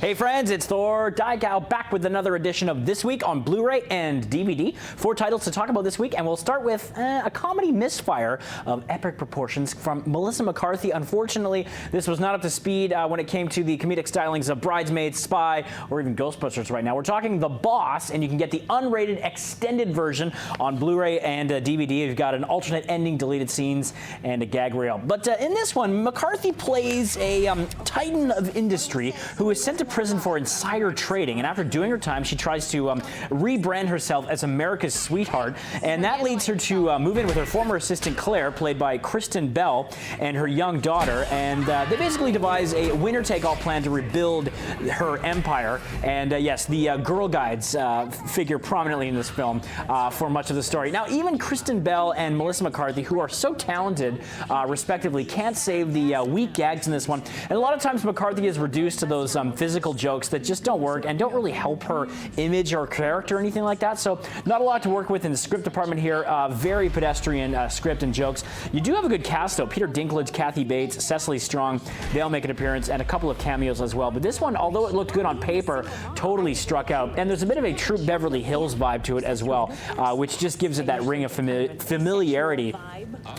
Hey friends, it's Thor Daigow back with another edition of This Week on Blu-ray and DVD. 4 titles to talk about this week, and we'll start with a comedy misfire of epic proportions from Melissa McCarthy. Unfortunately, this was not up to speed when it came to the comedic stylings of Bridesmaids, Spy, or even Ghostbusters right now. We're talking The Boss, and you can get the unrated extended version on Blu-ray and DVD. You've got an alternate ending, deleted scenes, and a gag reel. But in this one, McCarthy plays a titan of industry who is sent to prison for insider trading, and after doing her time, she tries to rebrand herself as America's sweetheart, and that leads her to move in with her former assistant Claire, played by Kristen Bell, and her young daughter, and they basically devise a winner-take-all plan to rebuild her empire. And yes, the Girl Guides figure prominently in this film for much of the story. Now, even Kristen Bell and Melissa McCarthy, who are so talented, respectively, can't save the weak gags in this one. And a lot of times McCarthy is reduced to those physical jokes that just don't work and don't really help her image or character or anything like that. So not a lot to work with in the script department here. Very pedestrian script and jokes. You do have a good cast though. Peter Dinklage, Kathy Bates, Cecily Strong, they all make an appearance, and a couple of cameos as well. But this one, although it looked good on paper, totally struck out. And there's a bit of a true Beverly Hills vibe to it as well, which just gives it that ring of familiarity,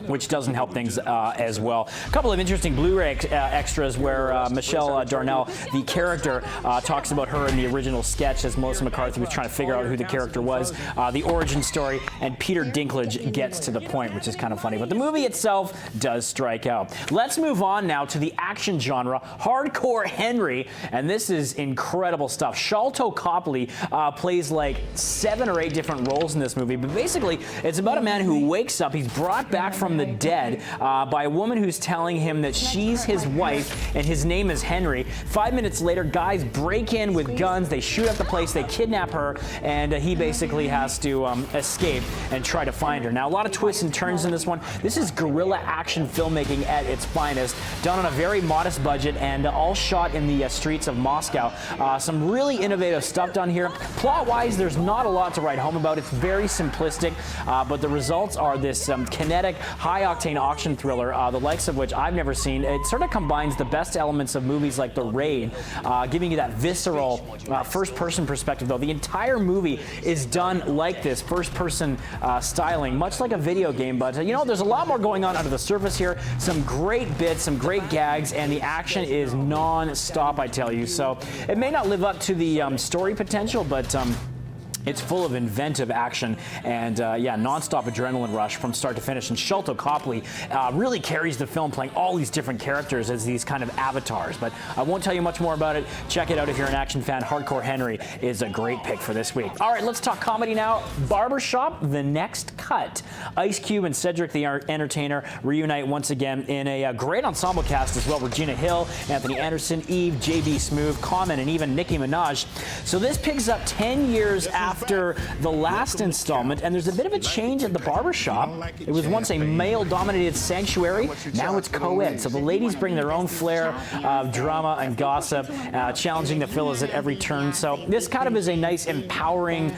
which doesn't help things as well. A couple of interesting Blu-ray extras where Michelle Darnell, the character, talks about her in the original sketch as Melissa McCarthy was trying to figure out who the character was, the origin story, and Peter Dinklage gets to the point, which is kind of funny. But the movie itself does strike out. Let's move on now to the action genre, Hardcore Henry, and this is incredible stuff. Sholto Copley plays like 7 or 8 different roles in this movie, but basically it's about a man who wakes up, he's brought back from the dead by a woman who's telling him that she's his wife and his name is Henry. 5 minutes later, guys break in with guns, they shoot up the place, they kidnap her, and he basically has to escape and try to find her. Now, a lot of twists and turns in this one. This is guerrilla action filmmaking at its finest, done on a very modest budget and all shot in the streets of Moscow. Some really innovative stuff done here. Plot-wise, there's not a lot to write home about. It's very simplistic, but the results are this kinetic, high-octane action thriller, the likes of which I've never seen. It sort of combines the best elements of movies like The Raid, giving you that visceral first-person perspective, though. The entire movie is done like this, first-person styling, much like a video game. But, you know, there's a lot more going on under the surface here. Some great bits, some great gags, and the action is non-stop, I tell you. So it may not live up to the story potential, but it's full of inventive action and, yeah, non-stop adrenaline rush from start to finish. And Sholto Copley really carries the film, playing all these different characters as these kind of avatars. But I won't tell you much more about it. Check it out if you're an action fan. Hardcore Henry is a great pick for this week. All right, let's talk comedy now. Barbershop The Next Cut. Ice Cube and Cedric the Entertainer reunite once again in a great ensemble cast as well. Regina Hill, Anthony Anderson, Eve, J.B. Smoove, Common, and even Nicki Minaj. So this picks up 10 years after the last installment, and there's a bit of a change at the barbershop. It was once a male-dominated sanctuary. Now it's co-ed, so the ladies bring their own flair of drama and gossip, challenging the fellas at every turn. So this kind of is a nice, empowering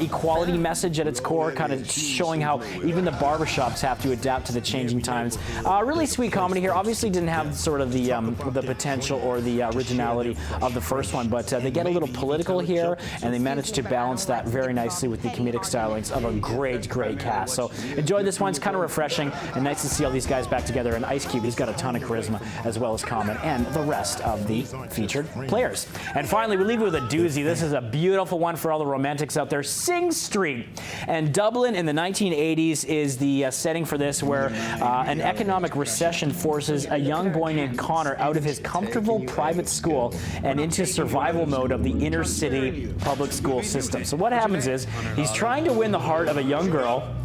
equality message at its core, kind of showing how even the barbershops have to adapt to the changing times. Really sweet comedy here. Obviously didn't have sort of the potential or the originality of the first one, but they get a little political here, and they manage to balance that very nicely with the comedic stylings of a great cast. So enjoy this one. It's kind of refreshing and nice to see all these guys back together. And Ice Cube, he's got a ton of charisma, as well as Common and the rest of the featured players. And finally, we leave you with a doozy. This is a beautiful one for all the romantics out there. Sing Street. And Dublin in the 1980s is the setting for this, where an economic recession forces a young boy named Connor out of his comfortable private school and into survival mode of the inner city public school system. So what happens is he's trying to win the heart of a young girl.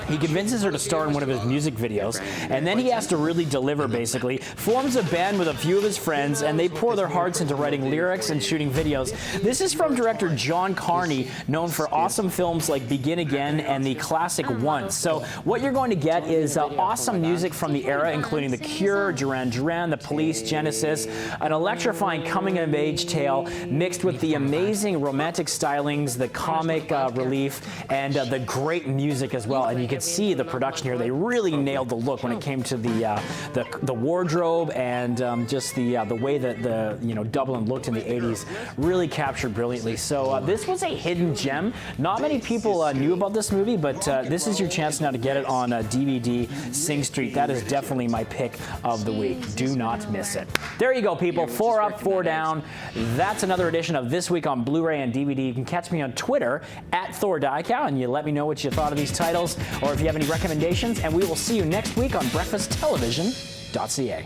He convinces her to star in one of his music videos, and then he has to really deliver, basically. Forms a band with a few of his friends, and they pour their hearts into writing lyrics and shooting videos. This is from director John Carney, known for awesome films like Begin Again and the classic Once. So what you're going to get is awesome music from the era, including The Cure, Duran Duran, The Police, Genesis, an electrifying coming-of-age tale mixed with the amazing romantic stylings, the comic relief, and the great music as well. well, and you could see the production here. They really nailed the look when it came to the wardrobe and just the way that Dublin looked in the 80s. Really captured brilliantly. So this was a hidden gem. Not many people knew about this movie, but this is your chance now to get it on DVD. Sing Street. That is definitely my pick of the week. Do not miss it. There you go, people. 4 up, 4 down. That's another edition of This Week on Blu-ray and DVD. You can catch me on Twitter at Thor Diecow, and you let me know what you thought of these titles, or if you have any recommendations, and we will see you next week on breakfasttelevision.ca.